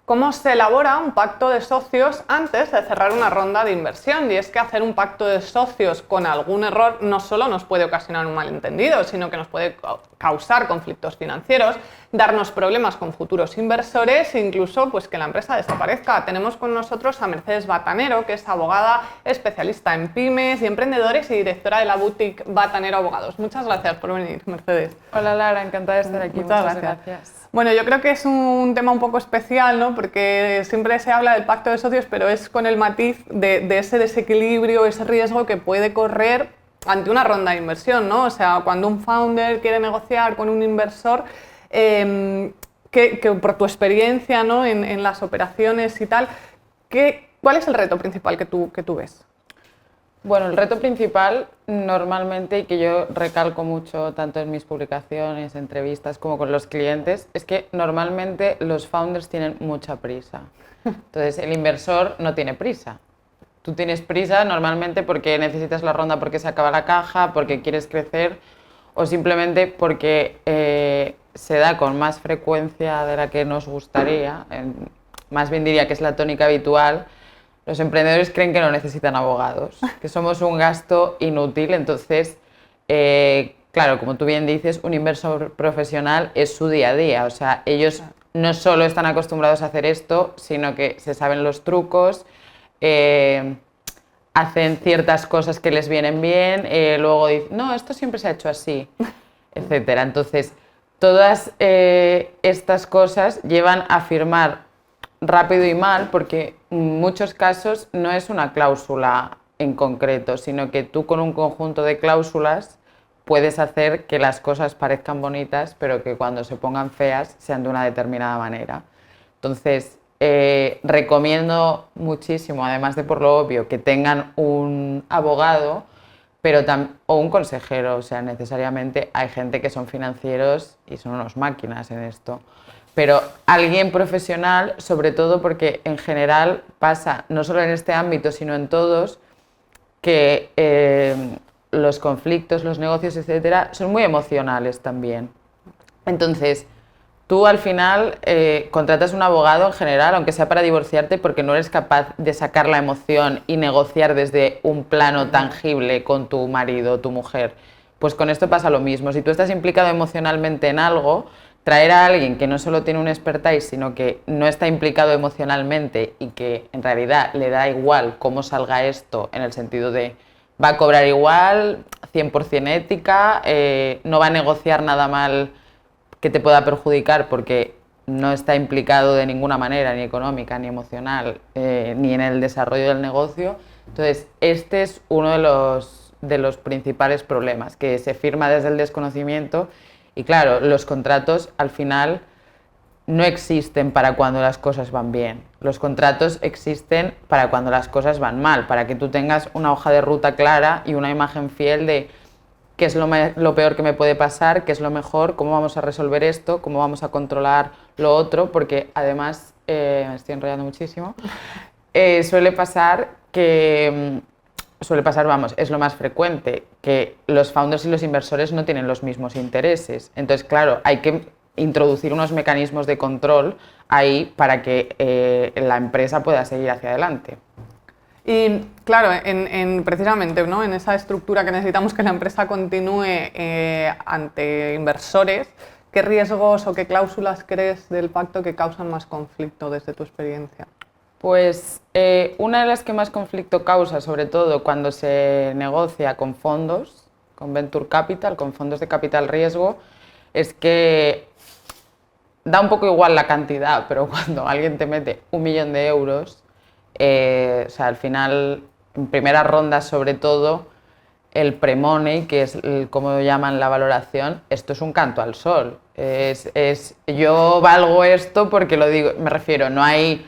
cómo se elabora un pacto de socios antes de cerrar una ronda de inversión. Y es que hacer un pacto de socios con algún error no solo nos puede ocasionar un malentendido, sino que nos puede causar conflictos financieros, darnos problemas con futuros inversores e incluso pues, que la empresa desaparezca. Tenemos con nosotros a Mercedes Batanero, que es abogada especialista en pymes y emprendedores y directora de la boutique Batanero Abogados. Muchas gracias por venir, Mercedes. Hola Lara, encantada de estar aquí. Muchas gracias. Bueno, yo creo que es un tema un poco especial, ¿no? Porque siempre se habla del pacto de socios, pero es con el matiz de ese desequilibrio, ese riesgo que puede correr ante una ronda de inversión, ¿no? O sea, cuando un founder quiere negociar con un inversor, que por tu experiencia, ¿no? en las operaciones y tal, ¿cuál es el reto principal que tú ves? Bueno, el reto principal normalmente, y que yo recalco mucho tanto en mis publicaciones, entrevistas como con los clientes, es que normalmente los founders tienen mucha prisa. Entonces el inversor no tiene prisa. Tú tienes prisa normalmente porque necesitas la ronda porque se acaba la caja, porque quieres crecer o simplemente porque se da con más frecuencia de la que nos gustaría, más bien diría que es la tónica habitual. Los emprendedores creen que no necesitan abogados, que somos un gasto inútil, entonces, claro, como tú bien dices, un inversor profesional es su día a día, o sea, ellos no solo están acostumbrados a hacer esto, sino que se saben los trucos, hacen ciertas cosas que les vienen bien, luego dicen, no, esto siempre se ha hecho así, etcétera. Entonces, todas estas cosas llevan a firmar rápido y mal, porque en muchos casos no es una cláusula en concreto, sino que tú con un conjunto de cláusulas puedes hacer que las cosas parezcan bonitas, pero que cuando se pongan feas sean de una determinada manera. Entonces, recomiendo muchísimo, además de por lo obvio, que tengan un abogado o un consejero, o sea, necesariamente hay gente que son financieros y son unos máquinas en esto. Pero alguien profesional, sobre todo porque en general pasa, no solo en este ámbito, sino en todos, que los conflictos, los negocios, etcétera, son muy emocionales también. Entonces, tú al final contratas un abogado en general, aunque sea para divorciarte, porque no eres capaz de sacar la emoción y negociar desde un plano tangible con tu marido o tu mujer. Pues con esto pasa lo mismo. Si tú estás implicado emocionalmente en algo, traer a alguien que no solo tiene un expertise, sino que no está implicado emocionalmente y que en realidad le da igual cómo salga esto, en el sentido de va a cobrar igual, 100% ética, no va a negociar nada mal que te pueda perjudicar porque no está implicado de ninguna manera, ni económica, ni emocional, ni en el desarrollo del negocio. Entonces, este es uno de los principales problemas, que se firma desde el desconocimiento. Y claro, los contratos al final no existen para cuando las cosas van bien. Los contratos existen para cuando las cosas van mal, para que tú tengas una hoja de ruta clara y una imagen fiel de qué es lo peor que me puede pasar, qué es lo mejor, cómo vamos a resolver esto, cómo vamos a controlar lo otro, porque además, me estoy enrollando muchísimo, suele pasar, vamos, es lo más frecuente, que los founders y los inversores no tienen los mismos intereses. Entonces, claro, hay que introducir unos mecanismos de control ahí para que la empresa pueda seguir hacia adelante. Y claro, precisamente, ¿no? En esa estructura que necesitamos que la empresa continúe ante inversores, ¿qué riesgos o qué cláusulas crees del pacto que causan más conflicto desde tu experiencia? Pues una de las que más conflicto causa, sobre todo cuando se negocia con fondos, con Venture Capital, con fondos de capital riesgo, es que da un poco igual la cantidad, pero cuando alguien te mete 1 millón de euros, o sea, al final, en primera ronda sobre todo, el pre-money, que es como llaman la valoración, esto es un canto al sol. Yo valgo esto porque lo digo, me refiero, no hay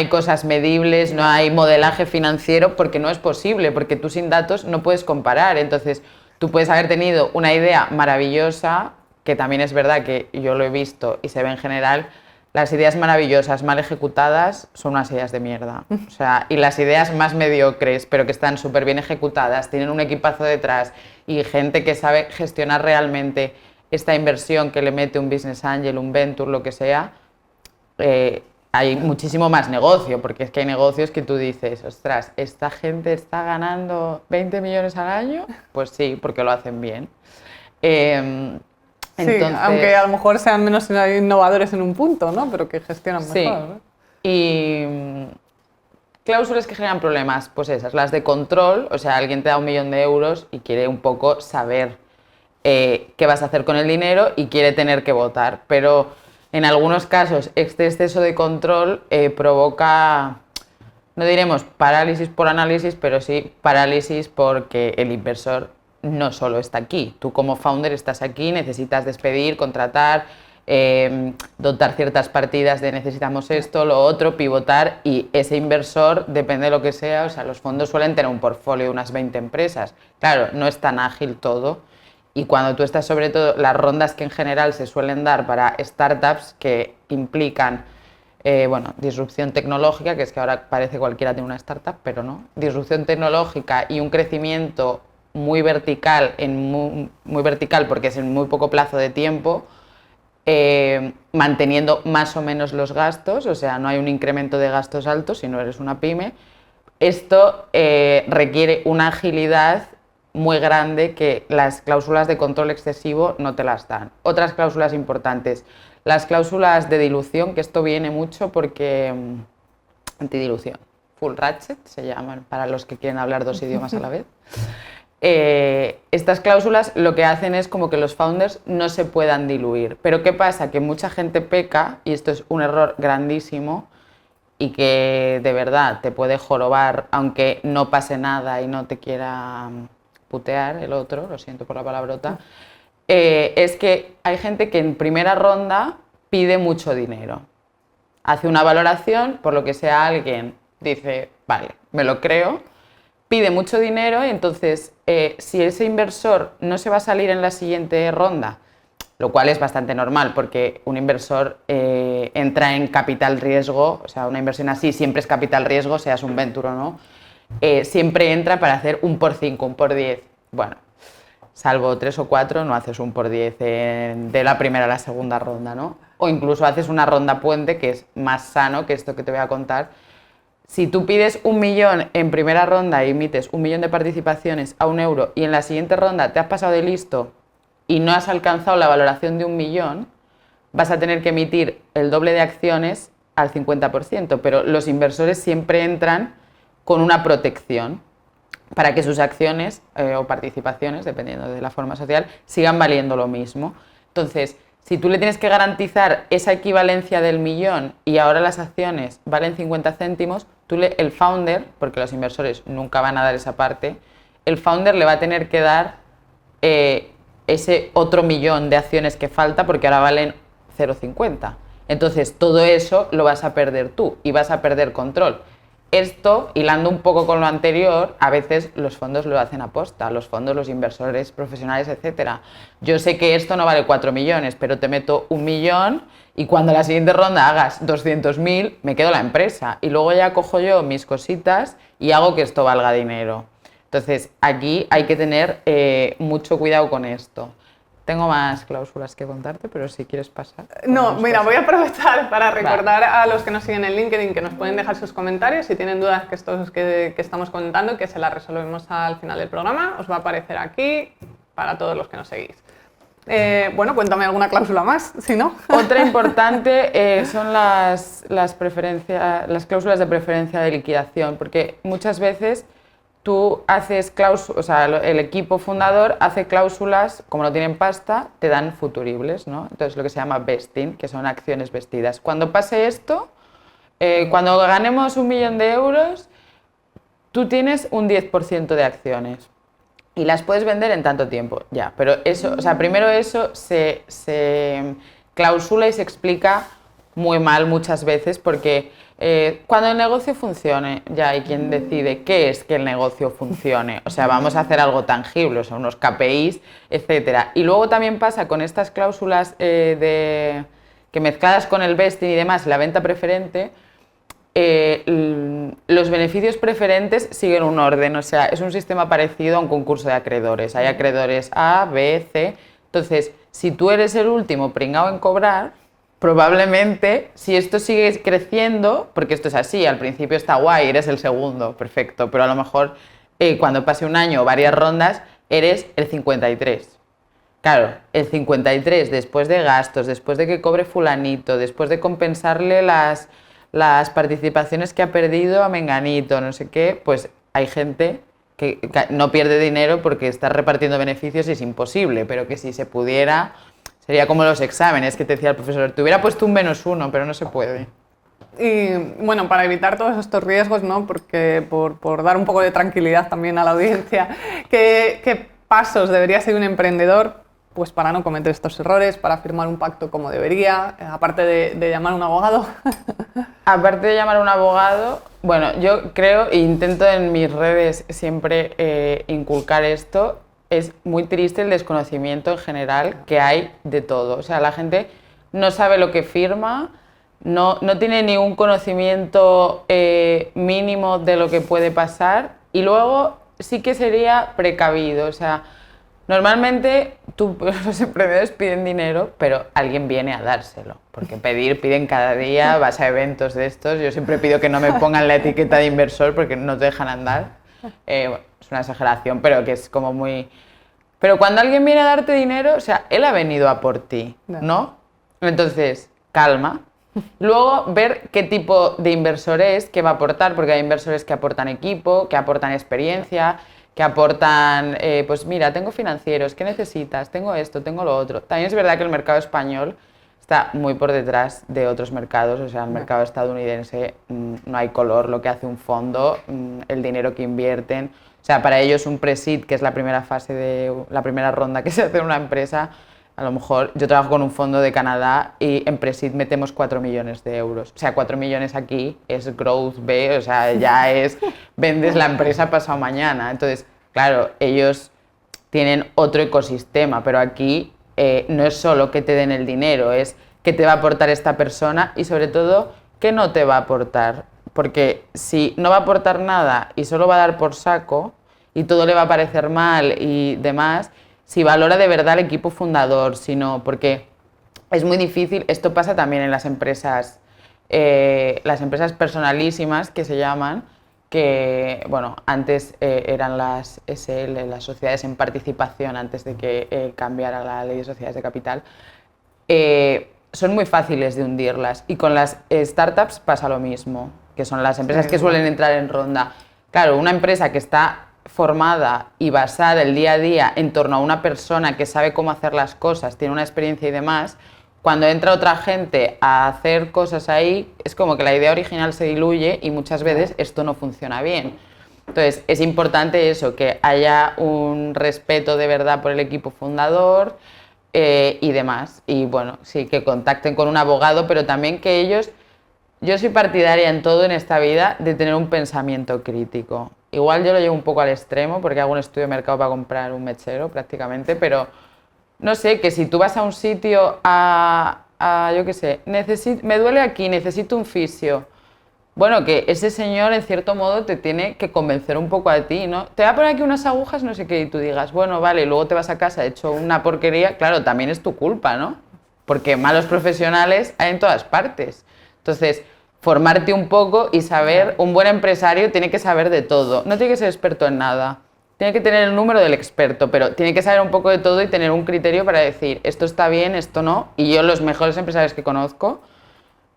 cosas medibles, no hay modelaje financiero, porque no es posible, porque tú sin datos no puedes comparar. Entonces, tú puedes haber tenido una idea maravillosa, que también es verdad que yo lo he visto y se ve en general. Las ideas maravillosas mal ejecutadas son unas ideas de mierda. O sea, y las ideas más mediocres, pero que están súper bien ejecutadas, tienen un equipazo detrás y gente que sabe gestionar realmente esta inversión que le mete un business angel, un venture, lo que sea, hay muchísimo más negocio, porque es que hay negocios que tú dices, ostras, ¿esta gente está ganando 20 millones al año? Pues sí, porque lo hacen bien. Sí, aunque a lo mejor sean menos innovadores en un punto, ¿no? Pero que gestionan mejor. Sí. ¿no? Y cláusulas que generan problemas, pues esas, las de control, o sea, alguien te da 1.000.000 de euros y quiere un poco saber qué vas a hacer con el dinero y quiere tener que votar, pero en algunos casos este exceso de control provoca, no diremos parálisis por análisis, pero sí parálisis porque el inversor no solo está aquí. Tú como founder estás aquí, necesitas despedir, contratar, dotar ciertas partidas de necesitamos esto, lo otro, pivotar, y ese inversor, depende de lo que sea, o sea, los fondos suelen tener un portfolio de unas 20 empresas. Claro, no es tan ágil todo. Y cuando tú estás, sobre todo, las rondas que en general se suelen dar para startups que implican disrupción tecnológica, que es que ahora parece cualquiera tiene una startup, pero no, disrupción tecnológica y un crecimiento muy vertical, muy vertical porque es en muy poco plazo de tiempo, manteniendo más o menos los gastos, o sea, no hay un incremento de gastos altos si no eres una pyme. Esto requiere una agilidad muy grande que las cláusulas de control excesivo no te las dan. Otras cláusulas importantes, las cláusulas de dilución, que esto viene mucho porque antidilución, full ratchet se llaman para los que quieren hablar 2 idiomas a la vez. Estas cláusulas lo que hacen es como que los founders no se puedan diluir. Pero ¿qué pasa? Que mucha gente peca, y esto es un error grandísimo, y que de verdad te puede jorobar aunque no pase nada y no te quiera putear el otro, lo siento por la palabrota, es que hay gente que en primera ronda pide mucho dinero. Hace una valoración, por lo que sea alguien dice, vale, me lo creo, pide mucho dinero y entonces si ese inversor no se va a salir en la siguiente ronda, lo cual es bastante normal porque un inversor entra en capital riesgo, o sea, una inversión así siempre es capital riesgo, seas un venture o no, siempre entra para hacer un por 5, un por 10. Bueno, salvo 3 o 4, no haces un por 10 de la primera a la segunda ronda, ¿no? O incluso haces una ronda puente, que es más sano que esto que te voy a contar. Si tú pides 1 millón en primera ronda y emites 1 millón de participaciones a 1 euro y en la siguiente ronda te has pasado de listo y no has alcanzado la valoración de 1 millón, vas a tener que emitir el doble de acciones al 50%, pero los inversores siempre entran con una protección para que sus acciones o participaciones, dependiendo de la forma social, sigan valiendo lo mismo. Entonces, si tú le tienes que garantizar esa equivalencia del millón y ahora las acciones valen 50 céntimos, el founder, porque los inversores nunca van a dar esa parte, el founder le va a tener que dar ese otro millón de acciones que falta porque ahora valen 0,50. Entonces todo eso lo vas a perder tú y vas a perder control. Esto, hilando un poco con lo anterior, a veces los fondos lo hacen aposta, los fondos, los inversores profesionales, etc. Yo sé que esto no vale 4 millones, pero te meto 1 millón y cuando la siguiente ronda hagas 200.000, me quedo la empresa. Y luego ya cojo yo mis cositas y hago que esto valga dinero. Entonces, aquí hay que tener mucho cuidado con esto. Tengo más cláusulas que contarte, pero si quieres pasar. No, mira, voy a aprovechar para recordar a los que nos siguen en LinkedIn que nos pueden dejar sus comentarios si tienen dudas que estamos comentando, que se las resolvemos al final del programa. Os va a aparecer aquí para todos los que nos seguís. Bueno, cuéntame alguna cláusula más, si no. Otra importante son las cláusulas de preferencia de liquidación, porque muchas veces tú haces cláusulas, o sea, el equipo fundador hace cláusulas, como no tienen pasta, te dan futuribles, ¿no? Entonces lo que se llama vesting, que son acciones vestidas. Cuando pase esto, cuando ganemos 1 millón de euros, tú tienes un 10% de acciones y las puedes vender en tanto tiempo, ya. Pero eso, o sea, primero eso se clausula y se explica muy mal muchas veces porque cuando el negocio funcione, ya hay quien decide qué es que el negocio funcione. O sea, vamos a hacer algo tangible, o sea, unos KPIs, etcétera. Y luego también pasa con estas cláusulas que mezcladas con el vesting y demás, la venta preferente, los beneficios preferentes siguen un orden. O sea, es un sistema parecido a un concurso de acreedores. Hay acreedores A, B, C. Entonces, si tú eres el último pringao en cobrar, probablemente, si esto sigue creciendo, porque esto es así, al principio está guay, eres el segundo, perfecto, pero a lo mejor cuando pase un año o varias rondas, eres el 53. Claro, el 53, después de gastos, después de que cobre fulanito, después de compensarle las participaciones que ha perdido a menganito, no sé qué, pues hay gente que no pierde dinero porque está repartiendo beneficios y es imposible, pero que si se pudiera, sería como los exámenes que te decía el profesor, te hubiera puesto un -1, pero no se puede. Y bueno, para evitar todos estos riesgos, ¿no? Porque por dar un poco de tranquilidad también a la audiencia, ¿qué pasos debería seguir un emprendedor pues para no cometer estos errores, para firmar un pacto como debería, aparte de llamar a un abogado? Aparte de llamar a un abogado, bueno, yo creo e intento en mis redes siempre inculcar esto. Es muy triste el desconocimiento en general que hay de todo. O sea, la gente no sabe lo que firma, no tiene ningún conocimiento mínimo de lo que puede pasar y luego sí que sería precavido. O sea, normalmente los emprendedores piden dinero, pero alguien viene a dárselo, porque piden cada día, vas a eventos de estos, yo siempre pido que no me pongan la etiqueta de inversor porque no te dejan andar, bueno, es una exageración, pero que es como muy... Pero cuando alguien viene a darte dinero, o sea, él ha venido a por ti, ¿no? Entonces, calma. Luego, ver qué tipo de inversor es, qué va a aportar, porque hay inversores que aportan equipo, que aportan experiencia, que aportan, pues mira, tengo financieros, ¿qué necesitas? Tengo esto, tengo lo otro. También es verdad que el mercado español está muy por detrás de otros mercados, o sea, el mercado estadounidense no hay color lo que hace un fondo, el dinero que invierten. O sea, para ellos un pre-seed, que es la primera fase de la primera ronda que se hace en una empresa, a lo mejor yo trabajo con un fondo de Canadá y en pre-seed metemos 4 millones de euros. O sea, 4 millones aquí es growth B, o sea, ya es vendes la empresa pasado mañana. Entonces, claro, ellos tienen otro ecosistema, pero aquí no es solo que te den el dinero, es qué te va a aportar esta persona y sobre todo qué no te va a aportar. Porque si no va a aportar nada y solo va a dar por saco y todo le va a parecer mal y demás, si valora de verdad el equipo fundador, sino porque es muy difícil, esto pasa también en las empresas personalísimas que se llaman, que bueno, antes eran las SL, las sociedades en participación, antes de que cambiara la ley de sociedades de capital, son muy fáciles de hundirlas y con las startups pasa lo mismo, que son las empresas que suelen entrar en ronda. Claro, una empresa que está formada y basada el día a día en torno a una persona que sabe cómo hacer las cosas, tiene una experiencia y demás, cuando entra otra gente a hacer cosas ahí, es como que la idea original se diluye y muchas veces esto no funciona bien. Entonces, es importante eso, que haya un respeto de verdad por el equipo fundador y demás. Y bueno, sí, que contacten con un abogado, pero también que ellos... Yo soy partidaria en todo en esta vida de tener un pensamiento crítico. Igual yo lo llevo un poco al extremo porque hago un estudio de mercado para comprar un mechero prácticamente, pero no sé, que si tú vas a un sitio yo qué sé, me duele aquí, necesito un fisio. Bueno, que ese señor en cierto modo te tiene que convencer un poco a ti, ¿no? Te va a poner aquí unas agujas, no sé qué, y tú digas, bueno, vale, y luego te vas a casa hecho una porquería, claro, también es tu culpa, ¿no? Porque malos profesionales hay en todas partes. Entonces, formarte un poco y saber, un buen empresario tiene que saber de todo, no tiene que ser experto en nada, tiene que tener el número del experto, pero tiene que saber un poco de todo y tener un criterio para decir, esto está bien, esto no, y yo los mejores empresarios que conozco,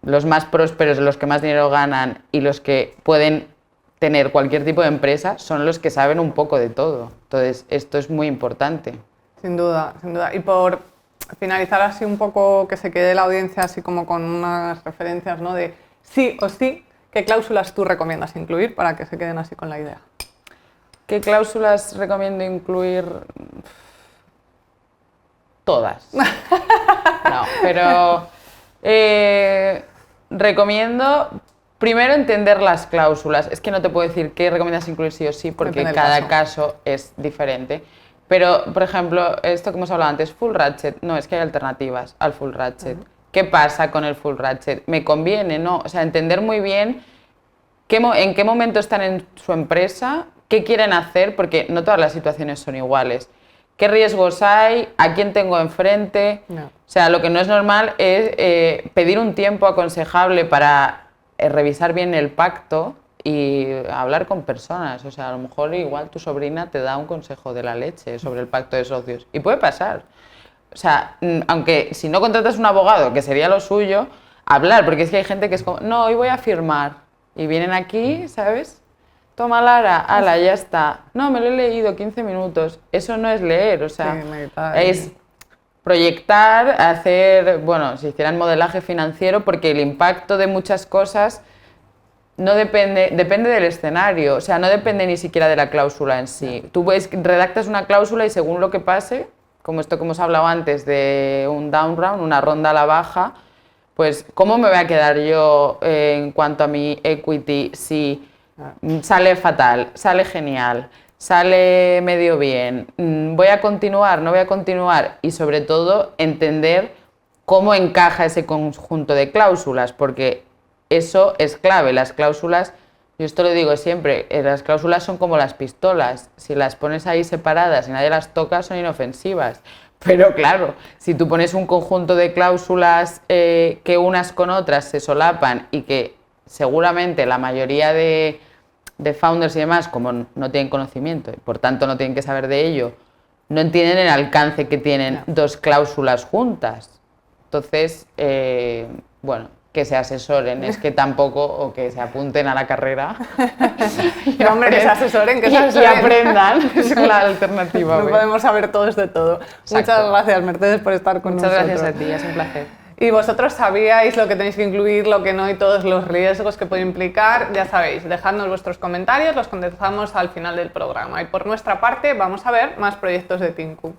los más prósperos, los que más dinero ganan y los que pueden tener cualquier tipo de empresa, son los que saben un poco de todo, entonces esto es muy importante. Sin duda, sin duda. Y por finalizar así un poco, que se quede la audiencia así como con unas referencias, ¿no? De sí o sí, ¿qué cláusulas tú recomiendas incluir para que se queden así con la idea? ¿Qué cláusulas recomiendo incluir? Todas. No, pero recomiendo primero entender las cláusulas. Es que no te puedo decir qué recomiendas incluir sí o sí porque cada caso es diferente. Pero, por ejemplo, esto que hemos hablado antes, full ratchet, no, es que hay alternativas al full ratchet. ¿Qué pasa con el full ratchet? ¿Me conviene? No, o sea, entender muy bien en qué momento están en su empresa, qué quieren hacer, porque no todas las situaciones son iguales. qué riesgos hay, a quién tengo enfrente. No. O sea, lo que no es normal es pedir un tiempo aconsejable para revisar bien el pacto y hablar con personas. O sea, a lo mejor igual tu sobrina te da un consejo de la leche sobre el pacto de socios. Y puede pasar. O sea, aunque si no contratas un abogado, que sería lo suyo, hablar, porque es que hay gente que es como, no, hoy voy a firmar. Y vienen aquí, ¿sabes? Toma Lara, ala, ya está. No, me lo he leído 15 minutos. Eso no es leer, o sea, es proyectar, hacer, bueno, si hicieran modelaje financiero, porque el impacto de muchas cosas no depende del escenario, o sea, no depende ni siquiera de la cláusula en sí. Tú redactas una cláusula y según lo que pase, como esto que hemos hablado antes de un down round, una ronda a la baja, pues ¿cómo me voy a quedar yo en cuanto a mi equity si sale fatal, sale genial, sale medio bien, voy a continuar, no voy a continuar? Y sobre todo entender cómo encaja ese conjunto de cláusulas, porque eso es clave. Las cláusulas, yo esto lo digo siempre, las cláusulas son como las pistolas, si las pones ahí separadas y nadie las toca son inofensivas. Pero claro, si tú pones un conjunto de cláusulas que unas con otras se solapan y que seguramente la mayoría de founders y demás, como no tienen conocimiento y por tanto no tienen que saber de ello, no entienden el alcance que tienen dos cláusulas juntas. Entonces, bueno, que se asesoren, es que tampoco, o que se apunten a la carrera. Y hombre, que se asesoren, y aprendan, es la alternativa. No podemos saber todos de todo. Exacto. Muchas gracias, Mercedes, por estar con nosotros. Muchas gracias a ti, es un placer. Y vosotros sabíais lo que tenéis que incluir, lo que no y todos los riesgos que puede implicar. Ya sabéis, dejadnos vuestros comentarios, los contestamos al final del programa. Y por nuestra parte, vamos a ver más proyectos de Tinku.